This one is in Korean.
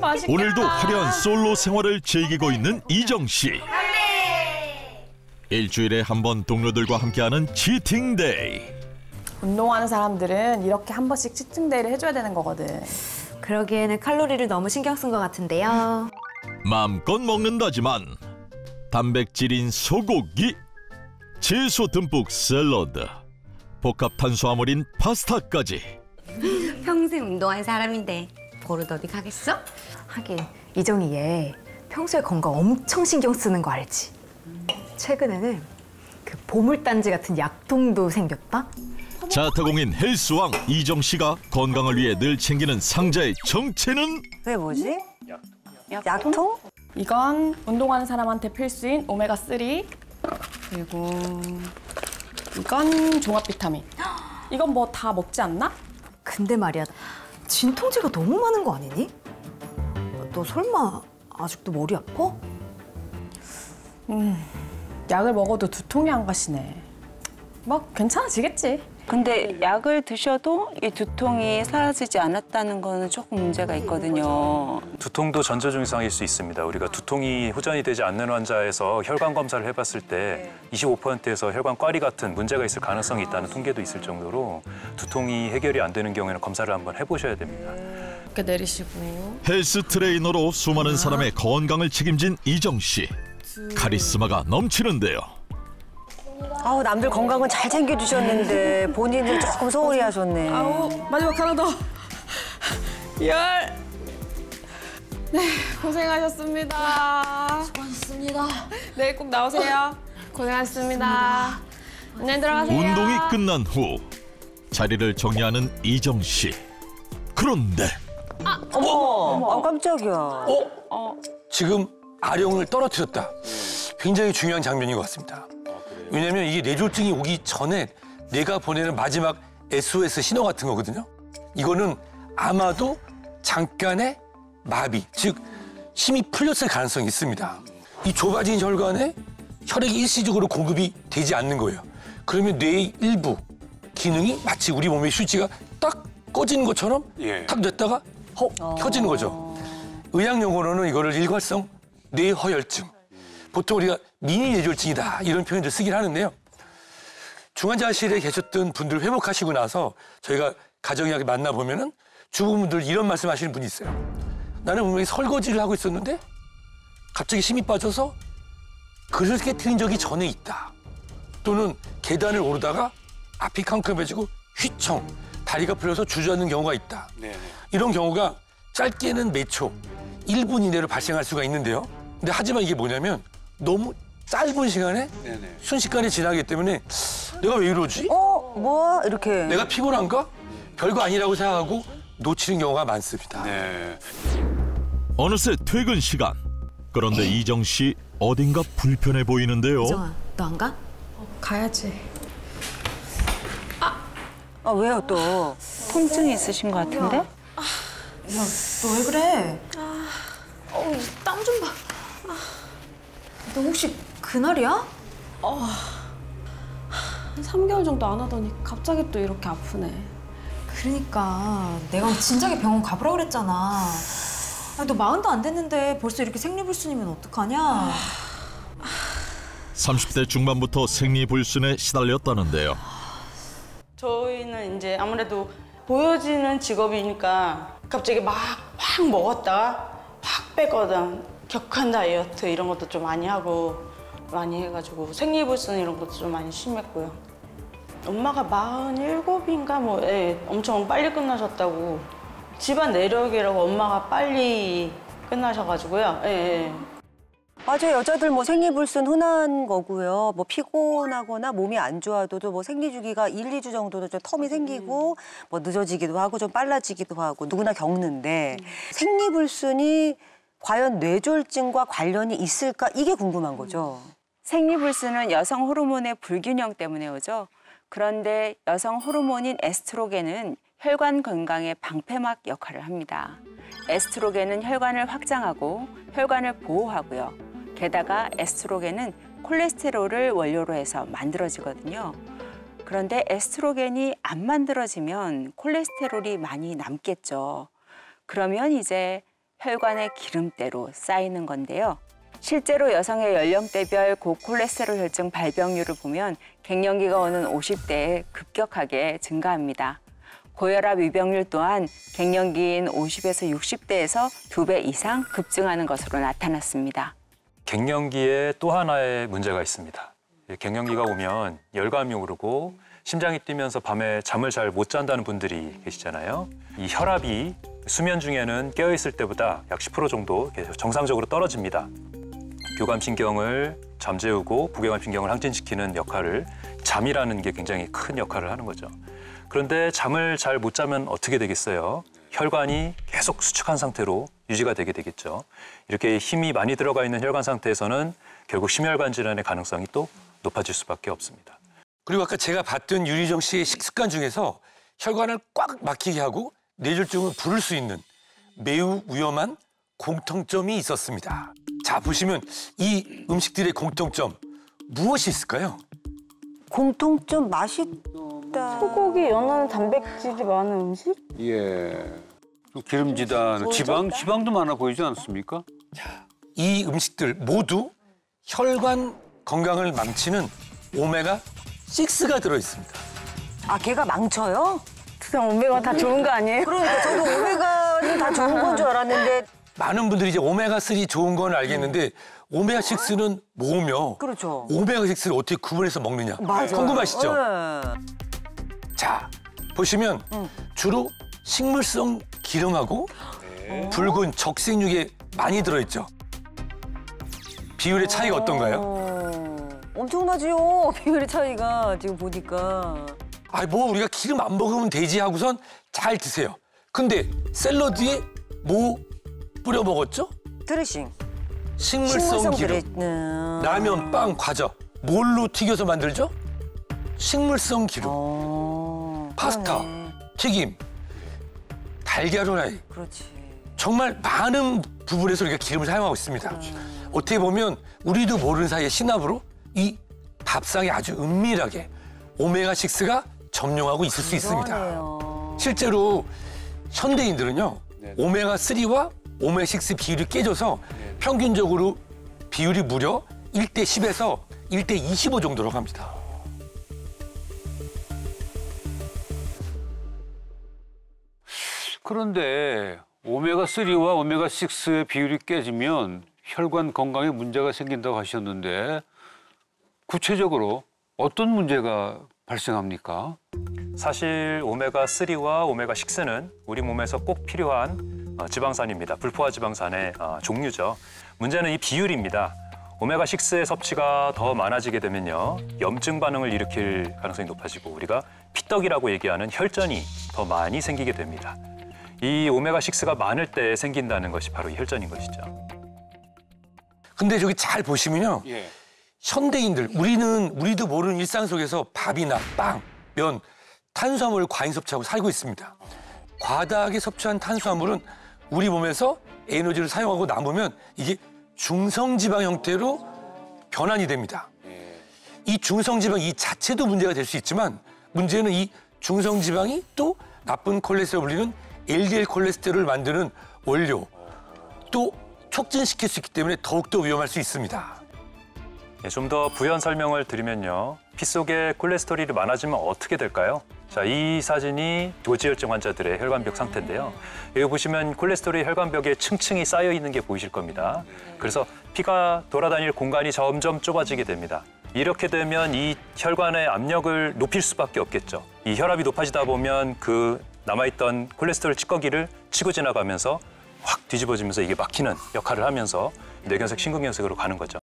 맛있겠다. 오늘도 화려한 솔로 생활을 즐기고 있는 이정 씨. 일주일에 한 번 동료들과 함께하는 치팅데이. 운동하는 사람들은 이렇게 한 번씩 치팅데이를 해줘야 되는 거거든. 그러기에는 칼로리를 너무 신경 쓴 것 같은데요. 마음껏 먹는다지만 단백질인 소고기, 채소 듬뿍 샐러드, 복합 탄수화물인 파스타까지. 평생 운동한 사람인데 버릇 어디 가겠어? 하긴 이정이 얘 평소에 건강 엄청 신경 쓰는 거 알지? 최근에는 그 보물단지 같은 약통도 생겼다? 자타공인 헬스왕 이정 씨가 건강을 위해 늘 챙기는 상자의 정체는? 그게 뭐지? 약통? 이건 운동하는 사람한테 필수인 오메가3. 그리고 이건 종합 비타민. 이건 뭐 다 먹지 않나? 근데 말이야, 진통제가 너무 많은 거 아니니? 너 설마 아직도 머리 아파? 약을 먹어도 두통이 안 가시네. 뭐 괜찮아지겠지. 근데 약을 드셔도 이 두통이 사라지지 않았다는 거는 조금 문제가 있거든요. 두통도 전조 증상일 수 있습니다. 우리가 두통이 호전이 되지 않는 환자에서 혈관 검사를 해봤을 때 25%에서 혈관 꽈리 같은 문제가 있을 가능성이 있다는 통계도 있을 정도로 두통이 해결이 안 되는 경우에는 검사를 한번 해보셔야 됩니다. 이렇게 내리시고. 헬스 트레이너로 수많은 사람의 건강을 책임진 이정 씨. 카리스마가 넘치는데요. 아우, 남들 건강은 잘 챙겨주셨는데 본인은 조금 소홀히 하셨네. 아우, 마지막 하나 더. 열. 네, 고생하셨습니다. 수고하셨습니다. 내일 꼭 나오세요. 고생하셨습니다. 안녕히 들어가세요. 운동이 끝난 후 자리를 정리하는 이정 씨. 그런데 어머, 깜짝이야. 지금 아령을 떨어뜨렸다. 굉장히 중요한 장면인 것 같습니다. 왜냐면 이게 뇌졸중이 오기 전에 뇌가 보내는 마지막 SOS 신호 같은 거거든요. 이거는 아마도 잠깐의 마비, 즉 힘이 풀렸을 가능성이 있습니다. 이 좁아진 혈관에 혈액이 일시적으로 공급이 되지 않는 거예요. 그러면 뇌의 일부 기능이 마치 우리 몸의 스위치가 딱 꺼지는 것처럼 탁 냈다가 켜지는 거죠. 의학 용어로는 이거를 일괄성 뇌허혈증. 보통 우리가 미니 뇌졸중이다 이런 표현들 쓰긴 하는데요. 중환자실에 계셨던 분들 회복하시고 나서 저희가 가정의학을 만나보면은 주부분들 이런 말씀하시는 분이 있어요. 나는 분명히 설거지를 하고 있었는데 갑자기 힘이 빠져서 그릇을 깨트린 적이 전에 있다. 또는 계단을 오르다가 앞이 캄캄해지고 휘청 다리가 풀려서 주저앉는 경우가 있다. 이런 경우가 짧게는 몇 초, 1분 이내로 발생할 수가 있는데요. 근데 하지만 이게 뭐냐면 너무 짧은 시간에 순식간에 지나기 때문에 내가 왜 이러지? 뭐야? 이렇게. 내가 피곤한가? 별거 아니라고 생각하고 놓치는 경우가 많습니다. 어느새 퇴근 시간. 그런데 이정 씨 어딘가 불편해 보이는데요. 이정아, 너 안 가? 가야지. 왜요 또? 통증이 있으신 것 같은데? 야, 너 왜 그래? 땀 좀 봐. 너 혹시 그날이야? 한 3개월 정도 안 하더니 갑자기 또 이렇게 아프네. 그러니까 내가 진작에 병원 가보라 그랬잖아. 너 40도 안 됐는데 벌써 이렇게 생리불순이면 어떡하냐? 30대 중반부터 생리불순에 시달렸다는데요. 저희는 이제 아무래도 보여지는 직업이니까 갑자기 막 확 먹었다가 확 빼거든. 격한 다이어트 이런 것도 좀 많이 하고 많이 해가지고 생리불순 이런 것도 좀 많이 심했고요. 엄마가 47인가 뭐 엄청 빨리 끝나셨다고. 집안 내력이라고 엄마가 빨리 끝나셔가지고요. 맞아요. 여자들 뭐 생리불순 흔한 거고요. 뭐 피곤하거나 몸이 안 좋아도 뭐 생리주기가 1, 2주 정도는 좀 텀이 생기고 뭐 늦어지기도 하고 좀 빨라지기도 하고 누구나 겪는데 생리불순이 과연 뇌졸중과 관련이 있을까? 이게 궁금한 거죠. 생리불순은 여성 호르몬의 불균형 때문에 오죠. 그런데 여성 호르몬인 에스트로겐은 혈관 건강의 방패막 역할을 합니다. 에스트로겐은 혈관을 확장하고 혈관을 보호하고요. 게다가 에스트로겐은 콜레스테롤을 원료로 해서 만들어지거든요. 그런데 에스트로겐이 안 만들어지면 콜레스테롤이 많이 남겠죠. 그러면 이제 혈관의 기름때로 쌓이는 건데요. 실제로 여성의 연령대별 고콜레스테롤 혈증 발병률을 보면 갱년기가 오는 50대에 급격하게 증가합니다. 고혈압 위병률 또한 갱년기인 50에서 60대에서 2배 이상 급증하는 것으로 나타났습니다. 갱년기에 또 하나의 문제가 있습니다. 갱년기가 오면 열감이 오르고 심장이 뛰면서 밤에 잠을 잘 못 잔다는 분들이 계시잖아요. 이 혈압이 수면 중에는 깨어있을 때보다 약 10% 정도 정상적으로 떨어집니다. 교감신경을 잠재우고 부교감신경을 항진시키는 역할을 잠이라는 게 굉장히 큰 역할을 하는 거죠. 그런데 잠을 잘 못 자면 어떻게 되겠어요? 혈관이 계속 수축한 상태로 유지가 되게 되겠죠. 이렇게 힘이 많이 들어가 있는 혈관 상태에서는 결국 심혈관 질환의 가능성이 또 높아질 수밖에 없습니다. 그리고 아까 제가 봤던 유리정 씨의 식습관 중에서 혈관을 꽉 막히게 하고 뇌졸중을 부를 수 있는 매우 위험한 공통점이 있었습니다. 자, 보시면 이 음식들의 공통점 무엇이 있을까요? 공통점 맛있다. 소고기 연어는 단백질이 많은 음식? 예. 또 기름지다. 지방도 많아 보이지 않습니까? 이 음식들 모두 혈관 건강을 망치는 오메가6가 들어있습니다. 아, 걔가 망쳐요? 그냥 오메가 다 좋은 거 아니에요? 그러니까 저도 오메가는 다 좋은 건 줄 알았는데. 많은 분들이 이제 오메가3 좋은 건 알겠는데 오메가6는 뭐며 그렇죠. 오메가6를 어떻게 구분해서 먹느냐 맞아요. 궁금하시죠? 네. 자, 보시면 주로 식물성 기름하고 붉은 적색육에 많이 들어있죠. 비율의 차이가 어떤가요? 엄청나지요. 비율의 차이가 지금 보니까. 아, 뭐 우리가 기름 안 먹으면 되지 하고선 잘 드세요. 근데 샐러드에 뭐 뿌려 먹었죠? 드레싱. 식물성 기름. 라면, 빵, 과자. 뭘로 튀겨서 만들죠? 식물성 기름. 파스타, 그러네. 튀김, 달걀 후라이. 그렇지. 정말 많은 부분에서 우리가 기름을 사용하고 있습니다. 어떻게 보면 우리도 모르는 사이에 신압으로 이 밥상에 아주 은밀하게 오메가6가 점령하고 있을 수 있습니다. 그러네요. 실제로 현대인들은요, 오메가3와 오메가6 비율이 깨져서 평균적으로 비율이 무려 1:10에서 1:25 정도로 갑니다. 그런데 오메가3와 오메가6의 비율이 깨지면 혈관 건강에 문제가 생긴다고 하셨는데 구체적으로 어떤 문제가 발생합니까? 사실 오메가3와 오메가6는 우리 몸에서 꼭 필요한 지방산입니다. 불포화 지방산의 종류죠. 문제는 이 비율입니다. 오메가6의 섭취가 더 많아지게 되면요, 염증 반응을 일으킬 가능성이 높아지고 우리가 피떡이라고 얘기하는 혈전이 더 많이 생기게 됩니다. 이 오메가6가 많을 때 생긴다는 것이 바로 이 혈전인 것이죠. 근데 저기 잘 보시면요, 현대인들, 우리도 모르는 일상 속에서 밥이나 빵, 면, 탄수화물 과잉 섭취하고 살고 있습니다. 과다하게 섭취한 탄수화물은 우리 몸에서 에너지를 사용하고 남으면 이게 중성지방 형태로 변환이 됩니다. 이 중성지방 이 자체도 문제가 될 수 있지만 문제는 이 중성지방이 또 나쁜 콜레스테롤 불리는 LDL 콜레스테롤을 만드는 원료, 또 촉진시킬 수 있기 때문에 더욱더 위험할 수 있습니다. 좀 더 부연 설명을 드리면요, 피 속에 콜레스테롤이 많아지면 어떻게 될까요? 자, 이 사진이 고지혈증 환자들의 혈관벽 상태인데요. 여기 보시면 콜레스테롤이 혈관벽에 층층이 쌓여 있는 게 보이실 겁니다. 그래서 피가 돌아다닐 공간이 점점 좁아지게 됩니다. 이렇게 되면 이 혈관의 압력을 높일 수밖에 없겠죠. 이 혈압이 높아지다 보면 그 남아있던 콜레스테롤 찌꺼기를 치고 지나가면서 확 뒤집어지면서 이게 막히는 역할을 하면서 뇌경색, 심근경색으로 가는 거죠.